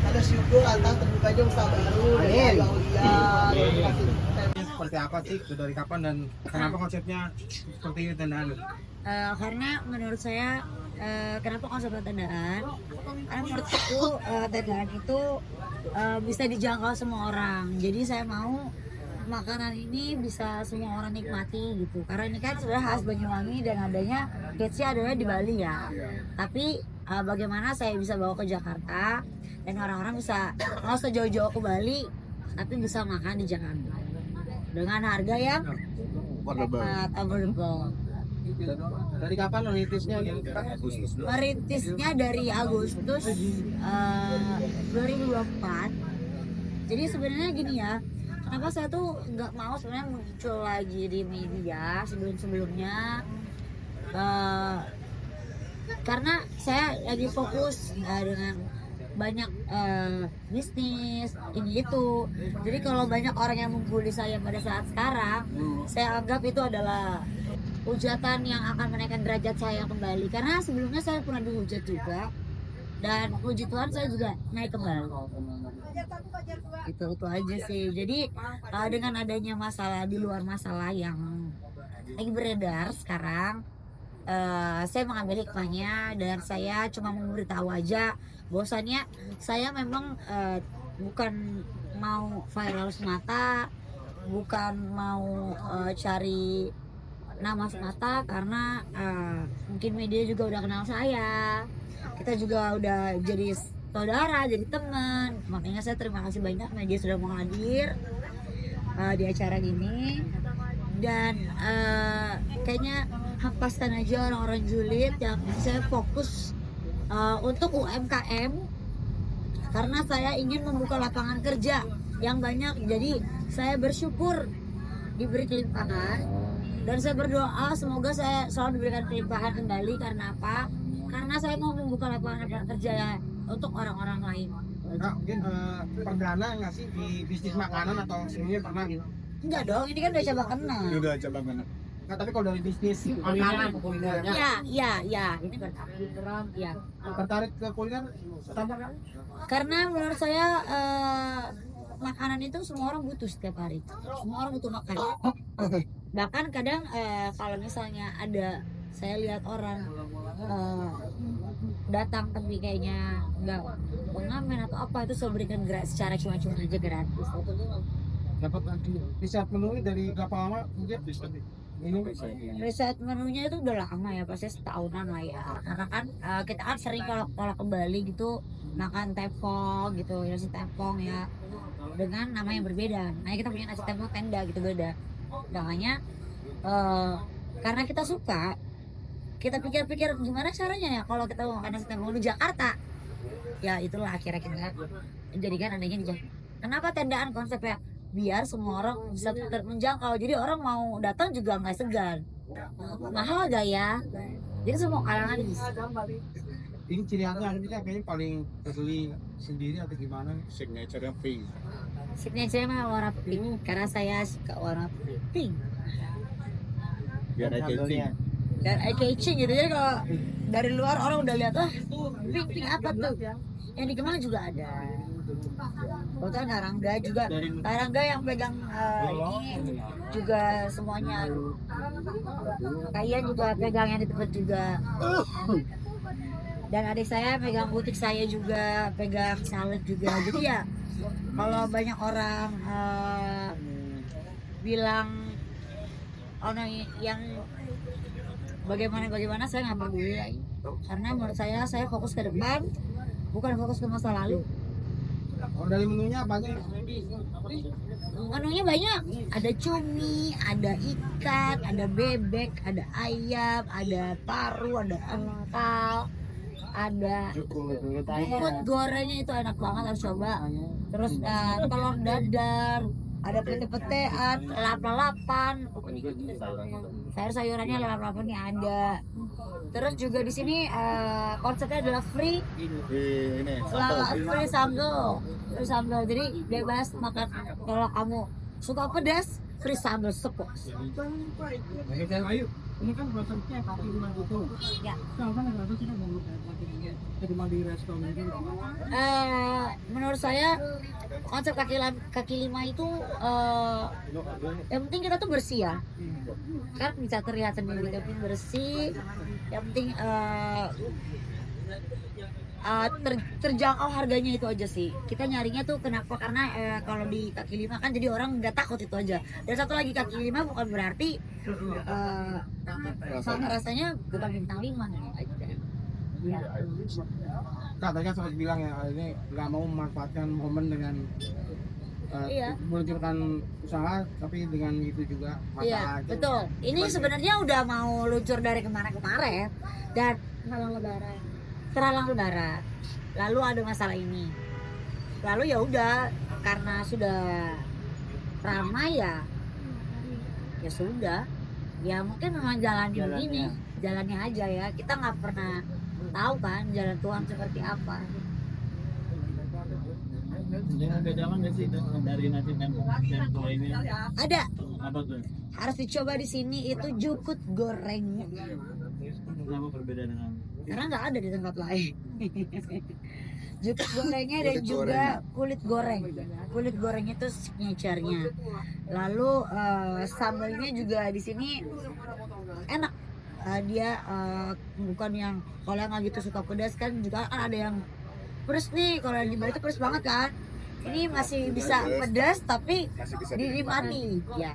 Ada syukur atas terbukanya usaha baru dari Aulia. Seperti apa sih, dari kapan dan kenapa konsepnya seperti ini tendaan? Karena menurut saya kenapa konsep tendaan? Karena menurut aku tendaan itu bisa dijangkau semua orang. Jadi saya mau makanan ini bisa semua orang nikmati gitu. Karena ini kan sudah khas Banyuwangi dan adanya hitsnya adalah di Bali ya. Tapi bagaimana saya bisa bawa ke Jakarta dan orang-orang bisa nggak usah jauh-jauh ke Bali, tapi bisa makan di Jakarta dengan harga yang affordable. Dari kapan merintisnya? Merintisnya dari Agustus 2024. Jadi sebenarnya gini ya, kenapa saya tuh nggak mau sebenarnya muncul lagi di media sebelum-sebelumnya, karena saya lagi fokus dengan banyak bisnis ini itu. Jadi kalau banyak orang yang membuli saya pada saat sekarang, saya anggap itu adalah hujatan yang akan menaikkan derajat saya kembali. Karena sebelumnya saya pernah dihujat juga, dan puji Tuhan saya juga naik kembali. Itu aja sih. Jadi dengan adanya masalah di luar masalah yang lagi beredar sekarang, saya mengambil hikmahnya dan saya cuma memberitahu aja bahwasannya saya memang bukan mau viral semata, bukan mau cari nama semata, karena mungkin media juga udah kenal saya, kita juga udah jadi saudara, jadi teman. Makanya saya terima kasih banyak media sudah mau hadir di acara ini. Dan kayaknya hapaskan aja orang-orang julid, yang saya fokus untuk UMKM, karena saya ingin membuka lapangan kerja yang banyak. Jadi saya bersyukur diberi kelimpahan, dan saya berdoa semoga saya selalu diberikan kelimpahan kembali. Karena apa? Karena saya mau membuka lapangan kerja ya untuk orang-orang lain. Nah, mungkin perdana nggak sih di bisnis makanan atau sebelumnya pernah gitu? Enggak dong, ini kan udah coba kenal. Udah coba mana? Nah, tapi kalau dari bisnis makanan kulinernya, Ya, ini bertarik. Ya. tertarik ke kuliner pertama kan? Karena menurut saya makanan itu semua orang butuh setiap hari. Semua orang butuh makan. Bahkan kadang kalau misalnya ada, saya lihat orang datang tapi kayaknya nggak pengamen atau apa, itu saya berikan secara cuma-cuma aja, gratis. Dapat lagi riset menu dari berapa lama mungkin ini? Riset menunya itu udah lama ya, pasti setahunan lah ya. Karena kan kita kan sering kalau ke Bali gitu makan tepung gitu, nasi tepung ya, dengan nama yang berbeda. Nah kita punya nasi tepung tenda gitu, beda. Makanya karena kita suka, kita pikir-pikir gimana caranya ya kalau kita mau makan nasi tepung di Jakarta. Ya itulah akhirnya kita jadikan adanya di Jakarta. Kenapa tendaan konsepnya? Biar semua orang bisa menjangkau, jadi orang mau datang juga nggak segan. Mahal gak ya? Jadi semua kalangan bisa. Ini ciri khasnya kita kayaknya paling beli sendiri atau gimana? Signature pink. Signature mah warna pink, karena saya suka warna pink. Biar catching. Dan eye catching gitu. Jadi kalau dari luar orang udah lihat, pink apa tuh? Yang di Kemang juga ada. Kebetulan Karangga yang pegang ini juga semuanya. Kalian juga pegang yang di tempat juga. Dan adik saya pegang butik, saya juga pegang salad juga. Jadi ya kalau banyak orang bilang yang bagaimana, saya nggak peduli lagi. Karena menurut saya fokus ke depan, bukan fokus ke masa lalu. Kalau dari menunya apa aja? Menunya banyak, ada cumi, ada ikan, ada bebek, ada ayam, ada paru, ada engkal, ada bubut gorengnya, itu enak banget, harus coba. Terus telur dadar, ada pete-petean, lalapan, sayur-sayurannya lalapannya ada. Terus juga di sini konsepnya adalah free sambal. Jadi bebas makan. Kalau kamu suka pedas, free sambal sepos. Ayo. Ini kan konsepnya kaki lima gitu. Ya. Kenapa nggak sih mau kaki lima? Cuma di restoran gitu. Menurut saya konsep kaki lima itu yang penting kita tuh bersih ya, kan bisa terlihat sendiri, yang penting bersih, yang penting terjangkau harganya, itu aja sih kita nyarinya tuh. Kenapa? Karena kalau di kaki lima kan jadi orang nggak takut, itu aja. Dan satu lagi, kaki lima bukan berarti rasanya bukan bintang 5 aja ya. Kak, tadi kan sempat bilang ya, ini nggak mau memanfaatkan momen dengan Iya. meluncurkan usaha, tapi dengan itu juga Iya, masalah. betul. Ini sebenarnya udah mau luncur dari kemarin-kemarin, dan terhalang lebaran. Lalu ada masalah ini. Lalu ya udah, karena sudah ramai ya sudah. Ya mungkin memang jalannya begini, jalannya aja ya. Kita nggak pernah tahu kan jalan Tuhan seperti apa. Dengan bedakan nggak sih dari nasi tempo ini? Ada, Apa tuh? harus dicoba di sini, itu jukut goreng. Kenapa berbeda dengan? Karena nggak ada di tempat lain. Jukut gorengnya dan juga kulit goreng. Kulit goreng itu signature-nya. Lalu sambalnya juga di sini enak. Dia bukan yang, kalau yang nggak gitu suka pedas kan, juga kan ada yang pedas nih. Kalau yang di Bali itu pedas banget kan. Ini masih bisa pedas tapi dinikmati ya.